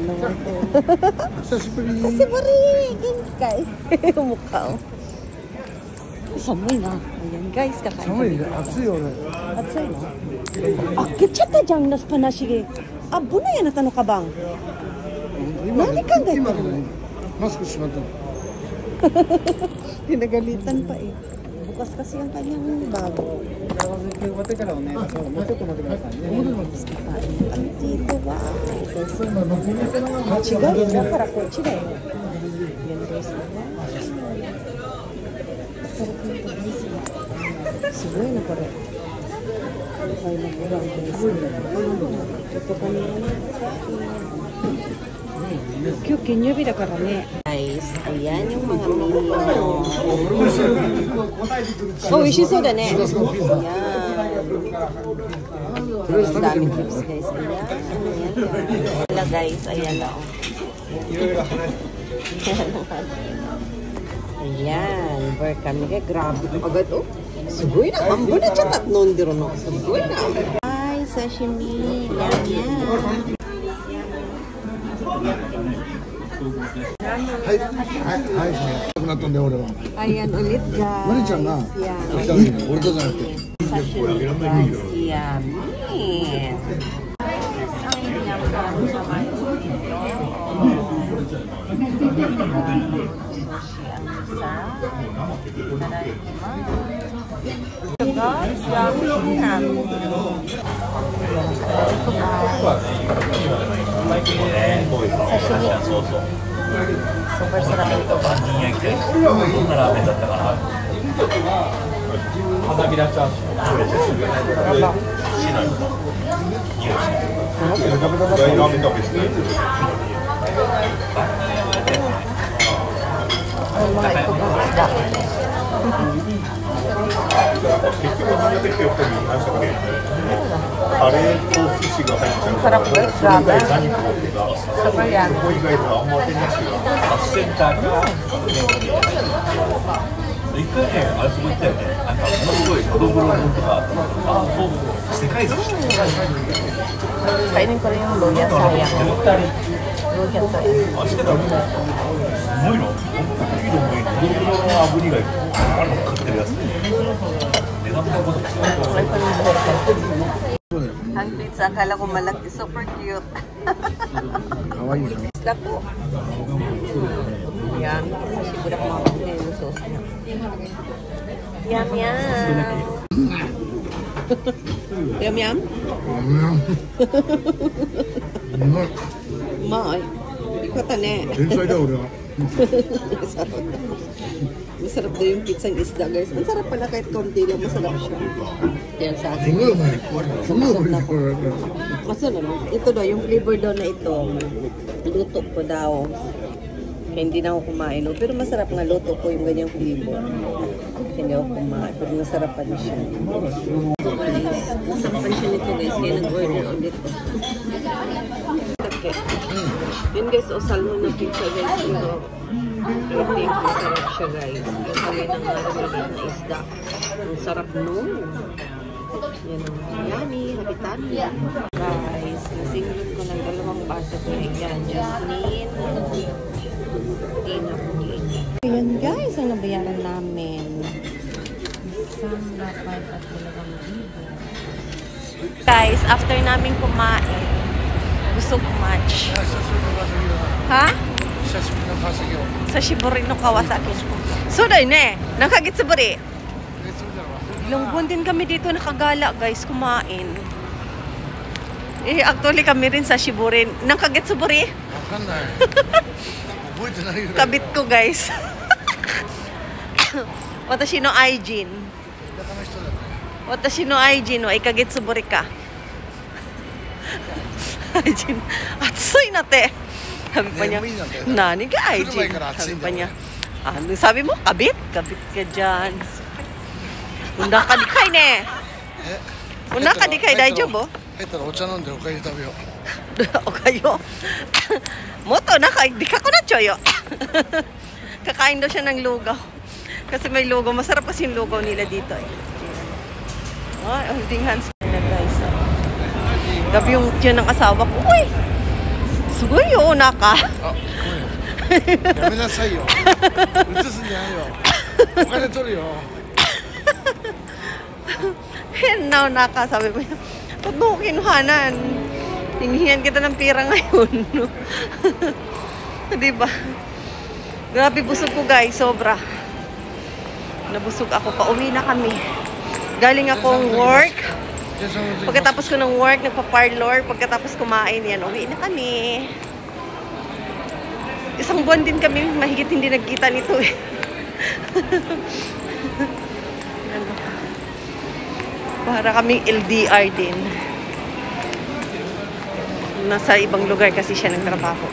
naman. 久しぶり。久しぶり! Ginkay. Mukha, oh. Samoy na. Ayan, guys. Kakain Samoy, atsuy yo ne. Atsuy na? Akitchata dyan, nas panashige. Abo na yan, natano ka bang? Nani kang gaya? Mask shimatta. Pinagalitan pa eh. Bukas kasi ang kanyang bago. Ang tito ba? Chiga, yun na para ko. Chiga yun. Yan guys. Sarap yung pag-isi. Siguro na pare. Ay, nagurang guys. Ito kanina na. Kyo, kinyobi da kara ne. Guys, ayan yung mga menu. Oh, ishiso da ne. Ayan. Ang dami tips guys. Ayan. Ayan guys, ayan na. Ayan. Bar kami kaya grabe agad oh. Sugoy na. Ambo na siya tatnon diro no. Sugoy na. Ay, sashimi. Yan yan. Ayan ulit guys. Mari-chan na. Yan. Ore to janate. Sashimi guys. Yummy. Guys, yummy yan. Sashimi. Super sarap ito. Sarap guys, grabe. Super yan. Kainin ko rin yung luya, sayang. Luya to eh. Ang pizza, akala ko malaki. Super cute. Kawaii na. Isla po. Yan. Kasi siguro ko makakunin yung sauce niya. Yum, yum. Yum, yum? May. Ikaw tane. Inside da ore wa. Masarap daw yung pizzang isda guys. Ang sarap pala kahit konti lang, masarap siya. Yan sa akin. Masarap no? Ito daw, yung flavor daw na ito, luto ko daw. Kaya hindi na ako kumain. No? Pero masarap nga luto ko yung ganyang flavor. Hindi ako kumain. Pero masarapan siya. Masarapan siya nito guys. Kaya nag-order ulit ko. Okay. Yun guys, o salmon na pizza guys. Pero I think masarap siya guys. Yung kami ng maliit na isda. Ang sarap nun. Yan ang yummy, habitani. Guys, nasinglot ko ng dalawang baso ko. Yan, Jasmine. Ayan guys, ang nabayaran namin. Isang lapad at 2,000. Guys, after namin kumain, gusto ko match. Ha? Sa Shibori no Kawasaki. So dahil ne, nakagitsubori. Ilang buwan din kami dito nakagala guys, kumain. Eh, actually kami rin sa Shibori. Nakagitsubori? Kabit ko guys. Watashi no Aijin. Watashi no Aijin no ikagitsubori ka. Aijin. Atsui na te. Sabi pa niya, nani ka Aijin? Sabi pa niya, ano sabi mo? Kabit? Kabit ka dyan. Una ka di kay ne. Una ka di kay daijoubu? Ocha nande okayu tabeyo. Okayo? Moto na ka, di ka ko na choyo. Kakain daw siya ng lugaw. Kasi may lugaw. Masarap kasi yung lugaw nila dito eh. Ay, holding hands na guys. Gabi yung yun ng asawa ko. Uy! すごいよ、お腹。やめなさいよ。映すんじゃないよ。お金取るよ。 Now, nakasabi mo, ba't mo ko kinuhanan? Hinghingan kita ng pera ngayon. Diba? Grabe, busog ko guys, sobra. Nabusog ako, pauwi na kami. Galing akong work. Pagkatapos ko ng work, nagpa-parlor. Pagkatapos kumain, yan, uwi na kami. Isang buwan din kami, mahigit hindi nagkita nito eh. Para kaming LDR din. Nasa ibang lugar kasi siya nagtrabaho.